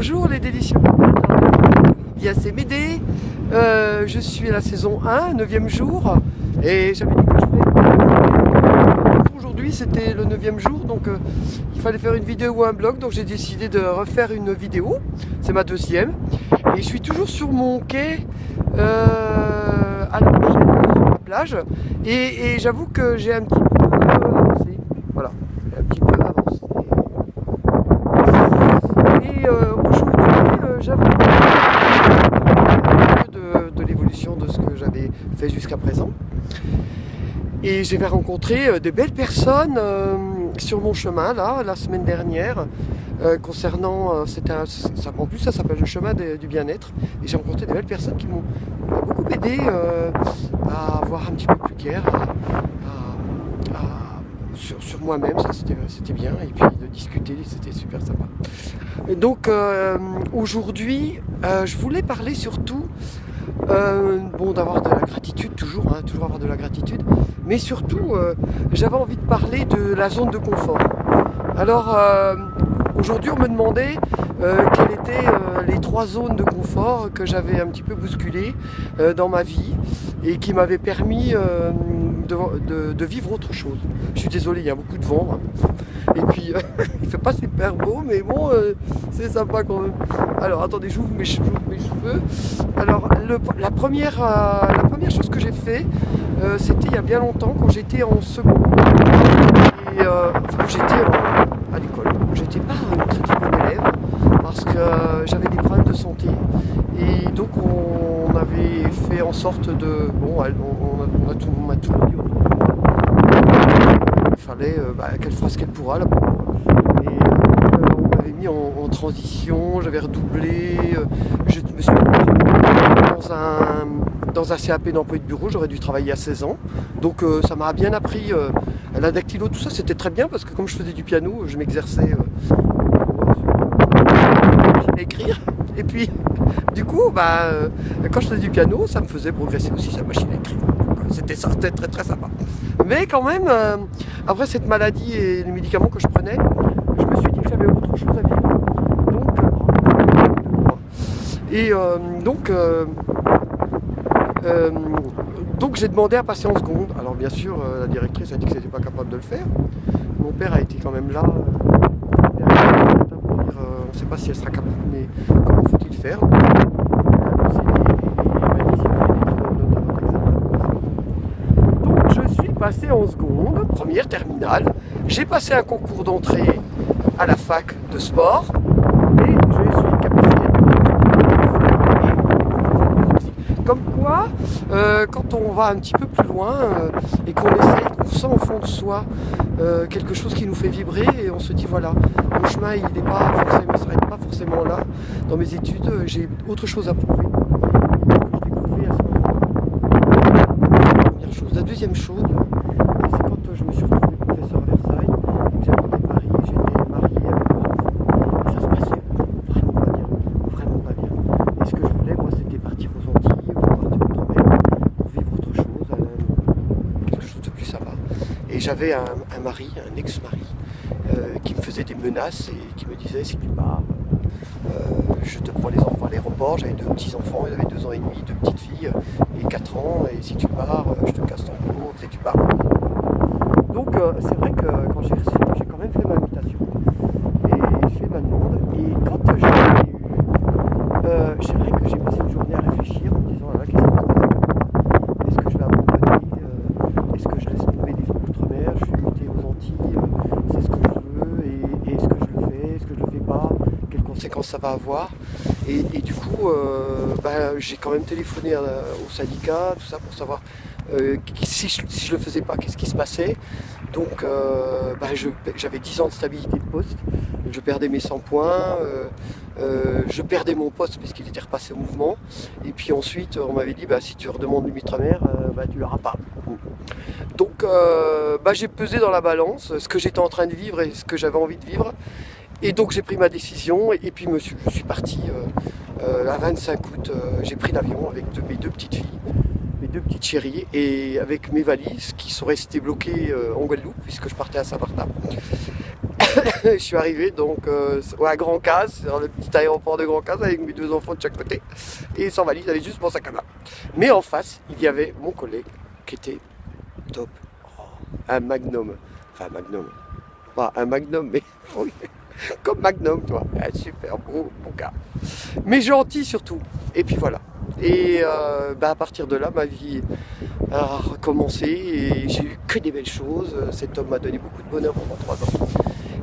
Bonjour les délicieux bien c'est Médée, je suis à la saison 1, 9e jour, et j'avais dit que je ferais... Aujourd'hui c'était le 9e jour, donc il fallait faire une vidéo ou un blog, donc j'ai décidé de refaire une vidéo, c'est ma deuxième, et je suis toujours sur mon quai à la plage, et j'avoue que j'ai un petit peu avancé, voilà, j'ai un petit peu avancé. Et aujourd'hui, j'avoue de l'évolution de ce que j'avais fait jusqu'à présent. Et j'ai rencontré de belles personnes sur mon chemin, là, la semaine dernière, concernant, en plus ça s'appelle le chemin du bien-être. Et j'ai rencontré des belles personnes qui m'ont beaucoup aidé à avoir un petit peu plus clair, sur moi-même, ça c'était bien, et puis de discuter, c'était super sympa. Et donc aujourd'hui, je voulais parler surtout d'avoir de la gratitude, toujours avoir de la gratitude, mais surtout j'avais envie de parler de la zone de confort. Alors aujourd'hui on me demandait quelles étaient les 3 zones de confort que j'avais un petit peu bousculées dans ma vie et qui m'avaient permis de vivre autre chose. Je suis désolé, il y a beaucoup de vent, hein. Et puis il fait pas super beau, mais bon, c'est sympa quand même. Alors attendez, j'ouvre mes cheveux. Alors la première chose que j'ai fait, c'était il y a bien longtemps, quand j'étais en seconde. Et j'étais à l'école. J'étais pas un très très bon élève parce que j'avais des problèmes de santé. Et donc on avait fait en sorte de... Bon, on m'a tout dit autour. Il fallait qu'elle fasse ce qu'elle pourra là. Et on m'avait mis en transition, j'avais redoublé, je me suis dans un CAP d'emploi de bureau, j'aurais dû travailler à 16 ans. Donc ça m'a bien appris la dactylo, tout ça, c'était très bien parce que comme je faisais du piano, je m'exerçais à écrire. Et puis du coup, quand je faisais du piano, ça me faisait progresser aussi sa machine à écrire. C'était très très très sympa. Mais quand même, après cette maladie et les médicaments que je prenais, je me suis dit que j'avais autre chose à vivre. Donc j'ai demandé à passer en seconde. Alors bien sûr, la directrice a dit que c'était pas capable de le faire. Mon père a été quand même là. On ne sait pas si elle sera capable, mais comment faut-il faire? Donc je suis passé en seconde, première terminale. J'ai passé un concours d'entrée à la fac de sport et je suis capacitaire. Comme quoi, quand on va un petit peu plus loin et qu'on essaye, qu'on sent au fond de soi quelque chose qui nous fait vibrer et on se dit voilà, mon chemin il ne s'arrête pas forcément là. Dans mes études, j'ai autre chose à prouver. Je l'ai prouvé à ce moment-là. Première chose. La deuxième chose, c'est quand je me suis retrouvé professeur à Versailles et que j'habitais Paris, j'étais marié avec 2 enfants. Et ça se passait vraiment pas bien. Et ce que je voulais, moi, c'était partir aux Antilles, ou partir outre-mer, pour vivre autre chose, quelque chose de plus sympa. Et j'avais un mari, un ex-mari, qui me faisait des menaces et qui me disait si tu pars, je te prends les enfants à l'aéroport. J'avais 2 petits-enfants, ils avaient 2 ans et demi, 2 petites filles et 4 ans, et si tu pars, je te casse ton boulot, et tu pars. Donc c'est vrai que quand j'ai reçu, j'ai quand même fait ma invitation et j'ai fait ma demande. Et quand j'ai eu, c'est vrai que j'ai passé une journée à réfléchir en me disant qu'est-ce qui va se passer pour moi? Est-ce que je vais abandonner? Est-ce que je laisse tomber les outre-mer? Je suis muté aux Antilles, c'est ce que je veux, et est-ce que je le fais? Est-ce que je le fais pas? Quelles conséquences ça va avoir? Et du coup, j'ai quand même téléphoné au syndicat, tout ça, pour savoir si je le faisais pas, qu'est-ce qui se passait. Donc j'avais 10 ans de stabilité de poste, je perdais mes 100 points, je perdais mon poste puisqu'il était repassé au mouvement. Et puis ensuite, on m'avait dit si tu redemandes l'ultramer, tu l'auras pas. Donc j'ai pesé dans la balance ce que j'étais en train de vivre et ce que j'avais envie de vivre. Et donc j'ai pris ma décision et puis je suis parti le 25 août, j'ai pris l'avion avec mes 2 petites filles, mes 2 petites chéries, et avec mes valises qui sont restées bloquées en Guadeloupe puisque je partais à Saint-Martin. je suis arrivé donc à Grand Case, sur le petit aéroport de Grand Case avec mes 2 enfants de chaque côté. Et sans valise, j'avais juste mon sac à main. Mais en face, il y avait mon collègue qui était top. Oh, un Magnum. Enfin, Magnum. Pas un Magnum, mais oui, comme Magnum, toi. Un super beau gars. Mais gentil surtout. Et puis voilà. Et à partir de là, ma vie a recommencé et j'ai eu que des belles choses. Cet homme m'a donné beaucoup de bonheur pendant 3 ans.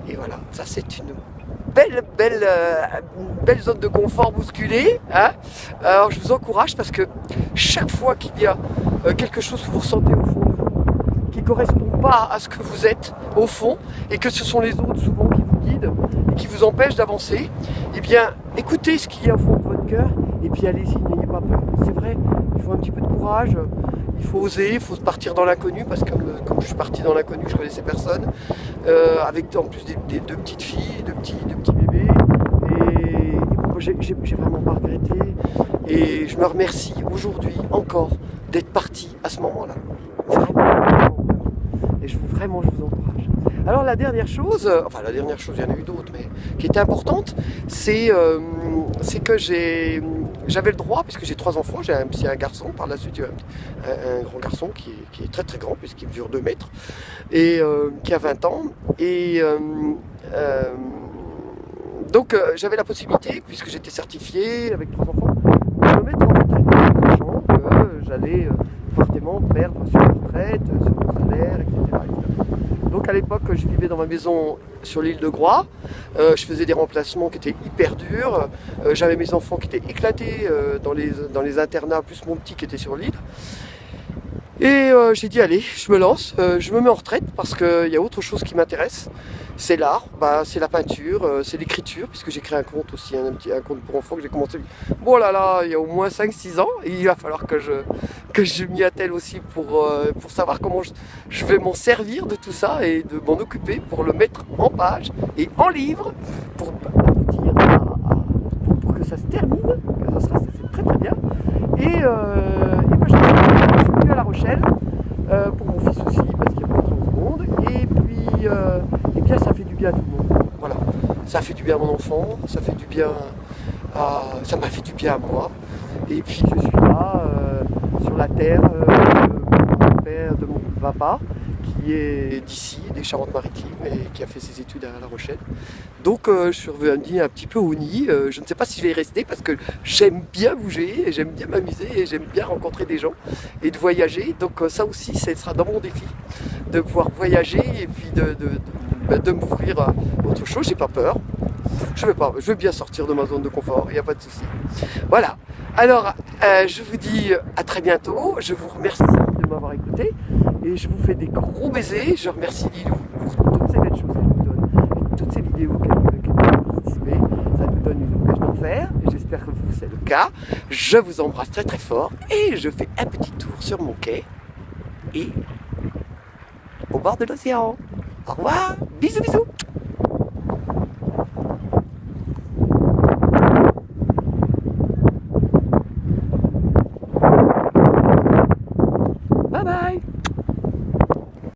Et voilà, ça c'est une belle zone de confort bousculée. Hein. Alors je vous encourage parce que chaque fois qu'il y a quelque chose que vous ressentez au fond de vous, qui ne correspond pas à ce que vous êtes au fond, et que ce sont les autres souvent qui vous guident et qui vous empêchent d'avancer, eh bien écoutez ce qu'il y a au fond de votre cœur et puis allez-y, n'ayez pas peur. C'est vrai, il faut un petit peu de courage. Il faut oser, il faut partir dans l'inconnu, parce que comme je suis parti dans l'inconnu, je connaissais personne, avec en plus des 2 petites filles, 2 petits bébés, et j'ai vraiment pas regretté, et je me remercie aujourd'hui encore d'être parti à ce moment-là. Vraiment. Et je vous encourage. Alors la dernière chose, il y en a eu d'autres, mais qui était importante, c'est que j'avais le droit, puisque j'ai 3 enfants, j'ai un garçon, par la suite un grand garçon qui est très très grand, puisqu'il mesure 2 mètres, et qui a 20 ans, et donc j'avais la possibilité, puisque j'étais certifié avec 3 enfants, de me mettre en retraite, sachant que j'allais fortement perdre sur la retraite, sur mon salaire, etc. Donc à l'époque, je vivais dans ma maison sur l'île de Groix, je faisais des remplacements qui étaient hyper durs, j'avais mes enfants qui étaient éclatés dans les internats, plus mon petit qui était sur l'île. Et j'ai dit allez, je me lance, je me mets en retraite parce qu'il y a autre chose qui m'intéresse, c'est l'art, c'est la peinture, c'est l'écriture, puisque j'ai créé un compte aussi, un compte pour enfants que j'ai commencé, bon là là, il y a au moins 5-6 ans, et il va falloir que je m'y attelle aussi pour savoir comment je vais m'en servir de tout ça et de m'en occuper pour le mettre en page et en livre, pour aboutir pour que ça se termine, c'est très très bien. Et moi je suis venu à La Rochelle pour mon fils aussi parce qu'il y a pas 30 secondes, et puis bien ça fait du bien à tout le monde. Voilà, ça fait du bien à mon enfant, ça m'a fait du bien à moi, et puis je suis là sur la terre de mon père, de mon papa, qui est d'ici, des Charentes-Maritimes, et qui a fait ses études à La Rochelle. Donc je suis revenu un petit peu au nid. Je ne sais pas si je vais y rester parce que j'aime bien bouger, et j'aime bien m'amuser, et j'aime bien rencontrer des gens et de voyager. Donc ça aussi, ce sera dans mon défi, de pouvoir voyager et puis de m'ouvrir à autre chose. J'ai pas peur. Je veux bien sortir de ma zone de confort, il n'y a pas de souci. Voilà. Alors, je vous dis à très bientôt. Je vous remercie de m'avoir écouté et je vous fais des gros baisers. Je remercie Lilou pour toutes ces belles choses qu'elle nous donne et toutes ces vidéos qu'elle nous participé. Ça nous donne une occasion d'en faire et j'espère que vous, c'est le cas. Je vous embrasse très très fort et je fais un petit tour sur mon quai et au bord de l'océan. Au revoir, bisous bisous.